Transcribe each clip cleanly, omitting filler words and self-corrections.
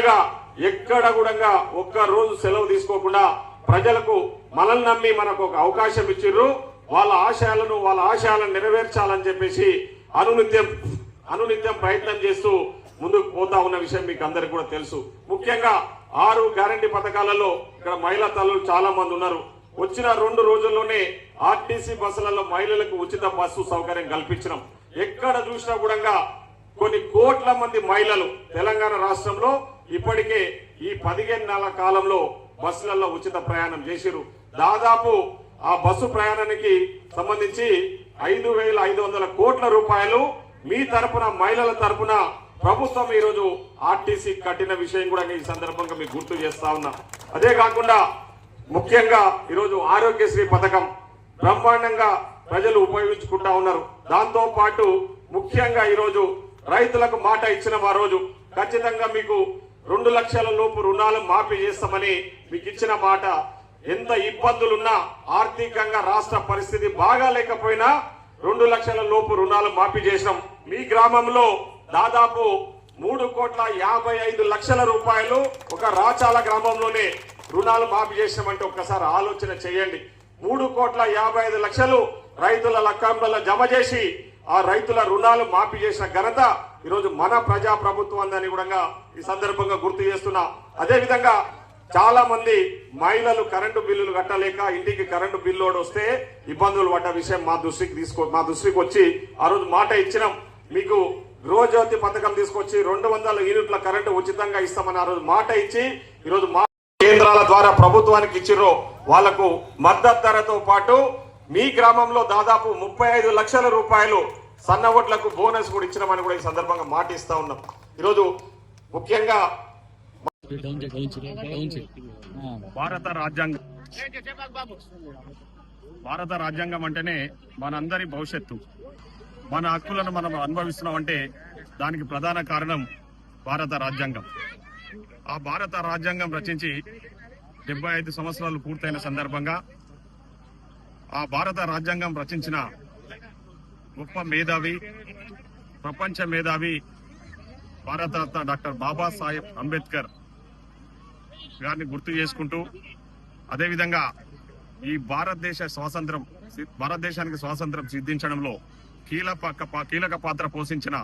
నెలలుగా ఎక్కడ కూడా ఒక్క రోజు సెలవు తీసుకోకుండా ప్రజలకు మనల్ని నమ్మి మనకు ఒక అవకాశం ఇచ్చిర్రు. వాళ్ళ ఆశయాలను నెరవేర్చాలని చెప్పేసి అనునిత్యం ప్రయత్నం చేస్తూ ముందుకు పోతా ఉన్న విషయం మీకు అందరికి కూడా తెలుసు. ముఖ్యంగా 6 గ్యారంటీ పథకాలలో ఇక్కడ మహిళా తల్లులు చాలా మంది ఉన్నారు. వచ్చిన 2 రోజుల్లోనే ఆర్టీసీ బస్సులలో మహిళలకు ఉచిత బస్సు సౌకర్యం కల్పించడం. ఎక్కడ చూసినా కూడా కొన్ని కోట్ల మంది మహిళలు తెలంగాణ రాష్ట్రంలో ఇప్పటికే ఈ 15 నెలల కాలంలో బస్సులలో ఉచిత ప్రయాణం చేసిరు. దాదాపు ఆ బస్సు ప్రయాణానికి సంబంధించి 5,500 కోట్ల రూపాయలు మీ తరపున మహిళల తరపున ప్రభుత్వం ఈరోజు ఆర్టీసీ కట్టిన విషయం కూడా ఈ సందర్భంగా మీకు గుర్తు చేస్తా ఉన్నా. అదే కాకుండా ముఖ్యంగా ఈరోజు ఆరోగ్యశ్రీ పథకం బ్రహ్మాండంగా ప్రజలు ఉపయోగించుకుంటా ఉన్నారు. దాంతో పాటు ముఖ్యంగా ఈరోజు రైతులకు మాట ఇచ్చిన ఆ రోజు ఖచ్చితంగా మీకు 2 లక్షల లోపు రుణాలు మాఫీ చేస్తామని మీకు ఇచ్చిన మాట. ఎంత ఇబ్బందులున్నా ఆర్థికంగా రాష్ట్ర పరిస్థితి బాగా లేకపోయినా 2 లక్షల లోపు రుణాలు మాఫీ చేసినాం. మీ గ్రామంలో దాదాపు 3,55,00,000 రూపాయలు ఒక రాచాల గ్రామంలోనే రుణాలు మాఫీ చేసినామంటే ఒక్కసారి ఆలోచన చేయండి. 3,55,00,000 రైతుల అకౌంట్లలో జమ చేసి ఆ రైతుల రుణాలు మాఫీ చేసిన ఘనత ఈరోజు మన ప్రజా ప్రభుత్వం అని కూడా ఈ సందర్భంగా గుర్తు చేస్తున్నా. అదేవిధంగా చాలా మంది మహిళలు కరెంటు బిల్లులు కట్టలేక ఇంటికి కరెంటు బిల్లు వస్తే ఇబ్బందులు పడ్డ విషయం మా దృష్టికి వచ్చి ఆ రోజు మాట ఇచ్చినాం. మీకు గృహజ్యోతి పథకం తీసుకొచ్చి 200 యూనిట్ల కరెంటు ఉచితంగా ఇస్తామని ఆ రోజు మాట ఇచ్చి ఈరోజు మా కేంద్రాల ద్వారా ప్రభుత్వానికి ఇచ్చిర్రో వాళ్లకు మద్దతు ధరతో పాటు మీ గ్రామంలో దాదాపు 35 లక్షల రూపాయలు సన్న ఓట్లకు బోనస్ కూడా ఇచ్చినామని కూడా ఈ సందర్భంగా మాట ఇస్తా ఉన్నాం. ఈరోజు ముఖ్యంగా భారత రాజ్యాంగం అంటేనే మనందరి భవిష్యత్తు, మన హక్కులను మనం అనుభవిస్తున్నామంటే దానికి ప్రధాన కారణం భారత రాజ్యాంగం. ఆ భారత రాజ్యాంగం రచించి 75 సంవత్సరాలు పూర్తయిన సందర్భంగా ఆ భారత రాజ్యాంగం రచించిన గొప్ప మేధావి, ప్రపంచ మేధావి భారతరత్న డాక్టర్ బాబాసాహెబ్ అంబేద్కర్ గారిని గుర్తు చేసుకుంటూ, అదేవిధంగా ఈ భారతదేశానికి స్వాతంత్రం సిద్ధించడంలో కీలక పాత్ర పోషించిన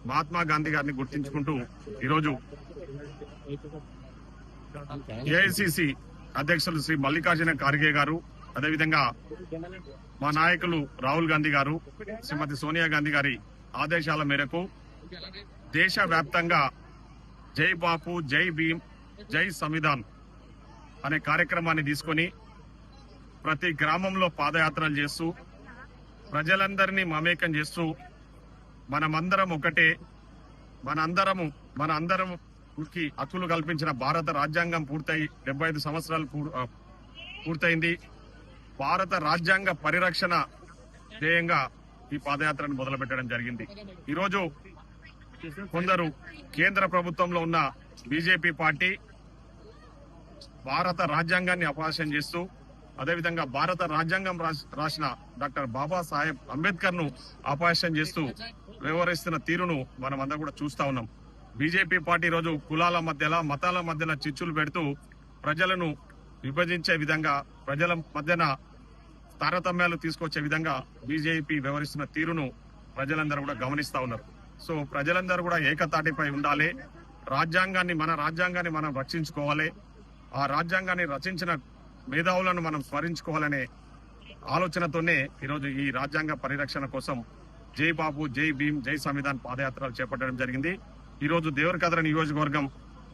మహాత్మా గాంధీ గారిని గుర్తించుకుంటూ ఈరోజు ఏఐసిసి అధ్యక్షులు శ్రీ మల్లికార్జున ఖార్గే గారు, అదేవిధంగా మా నాయకులు రాహుల్ గాంధీ గారు, శ్రీమతి సోనియా గాంధీ గారి ఆదేశాల మేరకు దేశవ్యాప్తంగా జై బాపు, జై భీమ్, జై సంవిధాన్ అనే కార్యక్రమాన్ని తీసుకొని ప్రతి గ్రామంలో పాదయాత్రలు చేస్తూ ప్రజలందరినీ మమేకం చేస్తూ మనమందరం ఒకటే, మనందరంకి హక్కులు కల్పించిన భారత రాజ్యాంగం పూర్తయి 75 సంవత్సరాలు పూర్తయింది. భారత రాజ్యాంగ పరిరక్షణ ధ్యేయంగా ఈ పాదయాత్రను మొదలుపెట్టడం జరిగింది. ఈరోజు కొందరు కేంద్ర ప్రభుత్వంలో ఉన్న బీజేపీ పార్టీ భారత రాజ్యాంగాన్ని అపహాస్యం చేస్తూ, అదేవిధంగా భారత రాజ్యాంగం రాసిన డాక్టర్ బాబాసాహెబ్ అంబేద్కర్ ను అపహాస్యం చేస్తూ వ్యవహరిస్తున్న తీరును మనం అందరూ కూడా చూస్తా ఉన్నాం. బీజేపీ పార్టీ రోజు కులాల మధ్యలో, మతాల మధ్యలో చిచ్చులు పెడుతూ ప్రజలను విభజించే విధంగా, ప్రజల మధ్యన తారతమ్యాలు తీసుకొచ్చే విధంగా బీజేపీ వ్యవహరిస్తున్న తీరును ప్రజలందరూ కూడా గమనిస్తా ఉన్నారు. సో ప్రజలందరూ కూడా ఏకతాటిపై ఉండాలి. మన రాజ్యాంగాన్ని మనం రక్షించుకోవాలి. ఆ రాజ్యాంగాన్ని రచించిన మేధావులను మనం స్మరించుకోవాలనే ఆలోచనతోనే ఈరోజు ఈ రాజ్యాంగ పరిరక్షణ కోసం జై బాబు, జై భీమ్, జై సంవిధాన్ పాదయాత్రలు చేపట్టడం జరిగింది. ఈరోజు దేవరకద్ర నియోజకవర్గం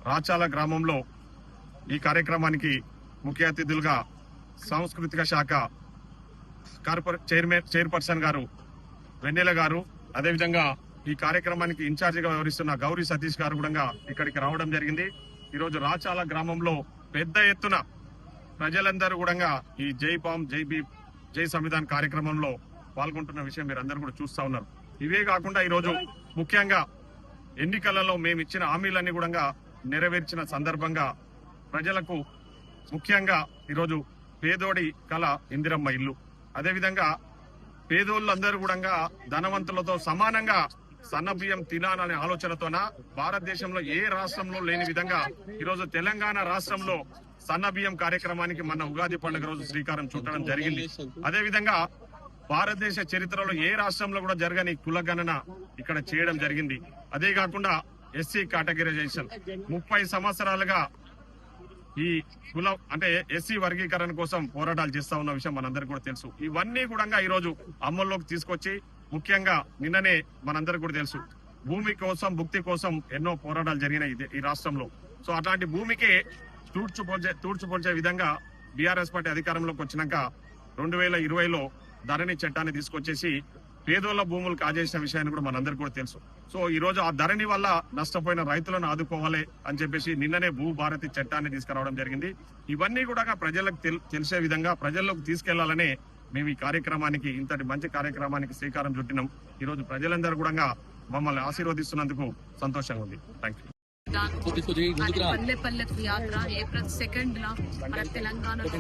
రాచాల గ్రామంలో ఈ కార్యక్రమానికి ముఖ్య అతిథులుగా సాంస్కృతిక శాఖ చైర్పర్సన్ గారు వెన్నెల గారు, అదేవిధంగా ఈ కార్యక్రమానికి ఇన్ఛార్జిగా వ్యవహరిస్తున్న గౌరీ సతీష్ గారు కూడా ఇక్కడికి రావడం జరిగింది. ఈరోజు రాచాల గ్రామంలో పెద్ద ఎత్తున ప్రజలందరూ కూడా ఈ జై బామ్, జై భీమ్, జై సంవిధాన్ కార్యక్రమంలో పాల్గొంటున్న విషయం మీరు అందరూ కూడా చూస్తా ఉన్నారు. ఇవే కాకుండా ఈరోజు ముఖ్యంగా ఎన్నికలలో మేము ఇచ్చిన హామీలన్నీ కూడా నెరవేర్చిన సందర్భంగా ప్రజలకు ముఖ్యంగా ఈరోజు పేదోడి కళ ఇందిరమ్మ ఇల్లు, అదేవిధంగా పేదోళ్ళందరూ కూడా ధనవంతులతో సమానంగా సన్న బియ్యం తినాలనే ఆలోచనతోన భారతదేశంలో ఏ రాష్ట్రంలో లేని విధంగా ఈరోజు తెలంగాణ రాష్ట్రంలో సన్న బియ్యం కార్యక్రమానికి మన ఉగాది పండుగ రోజు శ్రీకారం చుట్టడం జరిగింది. అదేవిధంగా భారతదేశ చరిత్రలో ఏ రాష్ట్రంలో కూడా జరగని కులగణన ఇక్కడ చేయడం జరిగింది. అదే కాకుండా ఎస్సీ కేటగిరైజేషన్ 30 సంవత్సరాలుగా ఈ కులం అంటే ఎస్సీ వర్గీకరణ కోసం పోరాటాలు చేస్తా ఉన్న విషయం మనందరికీ కూడా తెలుసు. ఇవన్నీ కూడా ఈ రోజు అమల్లోకి తీసుకొచ్చి ముఖ్యంగా నిన్ననే మనందరికీ కూడా తెలుసు భూమి కోసం భుక్తి కోసం ఎన్నో పోరాటాలు జరిగినాయి ఈ రాష్ట్రంలో. సో అట్లాంటి భూమికే తూడ్చుపోల్చే విధంగా బీఆర్ఎస్ పార్టీ అధికారంలోకి వచ్చినాక 2020లో ధరణి చట్టాన్ని తీసుకొచ్చేసి పేదోళ్ల భూములు కాజేసిన విషయాన్ని కూడా మనందరికీ కూడా తెలుసు. సో ఈ రోజు ఆ ధరణి వల్ల నష్టపోయిన రైతులను ఆదుకోవాలి అని చెప్పేసి నిన్ననే భూభారతి చట్టాన్ని తీసుకురావడం జరిగింది. ఇవన్నీ కూడా ప్రజలకు తెలిసే విధంగా ప్రజల్లోకి తీసుకెళ్లాలనే మేము ఈ కార్యక్రమానికి ఇంతటి మంచి కార్యక్రమానికి శ్రీకారం చుట్టినాం. ఈ రోజు ప్రజలందరూ కూడా మమ్మల్ని ఆశీర్వదిస్తున్నందుకు సంతోషంగా ఉంది. Thank you. పల్లె పల్లెకు యాత్ర ఏప్రిల్ 2న మన తెలంగాణలో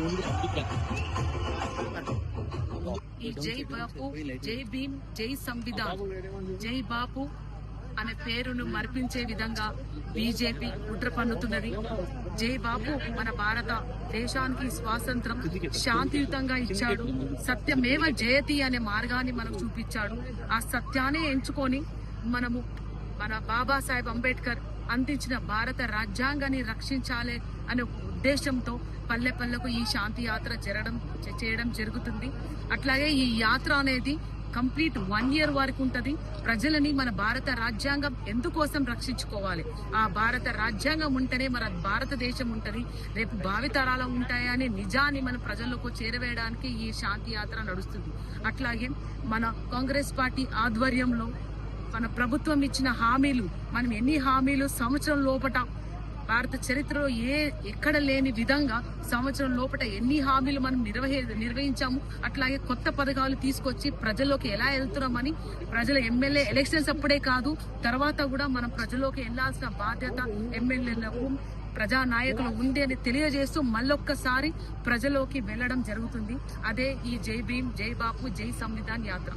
ఈ జై బాపు, జై భీమ్, జై సంవిధాన్, జై బాపు అనే పేరును మర్పించే విధంగా బీజేపీ కుట్ర పన్నుతున్నది. జై బాపు మన భారత దేశానికి స్వాతంత్రం శాంతియుతంగా ఇచ్చాడు. సత్యమేవ జయతి అనే మార్గాన్ని మనకు చూపించాడు. ఆ సత్యాన్ని ఎంచుకొని మనము మన బాబాసాహెబ్ అంబేద్కర్ అందించిన భారత రాజ్యాంగాన్ని రక్షించాలి అనే ఉద్దేశంతో పల్లె పల్లెకు ఈ శాంతి యాత్ర చేయడం జరుగుతుంది. అట్లాగే ఈ యాత్ర అనేది కంప్లీట్ 1 year వరకు ఉంటది. ప్రజలని మన భారత రాజ్యాంగం ఎందుకోసం రక్షించుకోవాలి, ఆ భారత రాజ్యాంగం ఉంటేనే మన భారతదేశం ఉంటది, రేపు భావితరాలు ఉంటాయనే నిజాన్ని మన ప్రజల్లోకి చేరవేయడానికి ఈ శాంతి యాత్ర నడుస్తుంది. అట్లాగే మన కాంగ్రెస్ పార్టీ ఆధ్వర్యంలో మన ప్రభుత్వం ఇచ్చిన హామీలు, మనం ఎన్ని హామీలు సంవత్సరం లోపట భారత చరిత్రలో ఎక్కడ లేని విధంగా సంవత్సరం లోపల ఎన్ని హామీలు మనం నిర్వహించాము. అట్లాగే కొత్త పథకాలు తీసుకొచ్చి ప్రజల్లోకి ఎలా వెళ్తున్నామని ప్రజల ఎమ్మెల్యే ఎలక్షన్స్ అప్పుడే కాదు తర్వాత కూడా మనం ప్రజల్లోకి వెళ్లాల్సిన బాధ్యత ఎమ్మెల్యేలకు ప్రజా నాయకులు ఉంది అని తెలియజేస్తూ మళ్ళొక్కసారి ప్రజలోకి వెళ్లడం జరుగుతుంది. అదే ఈ జై భీమ్, జై బాపు, జై సంవిధాన్ యాత్ర.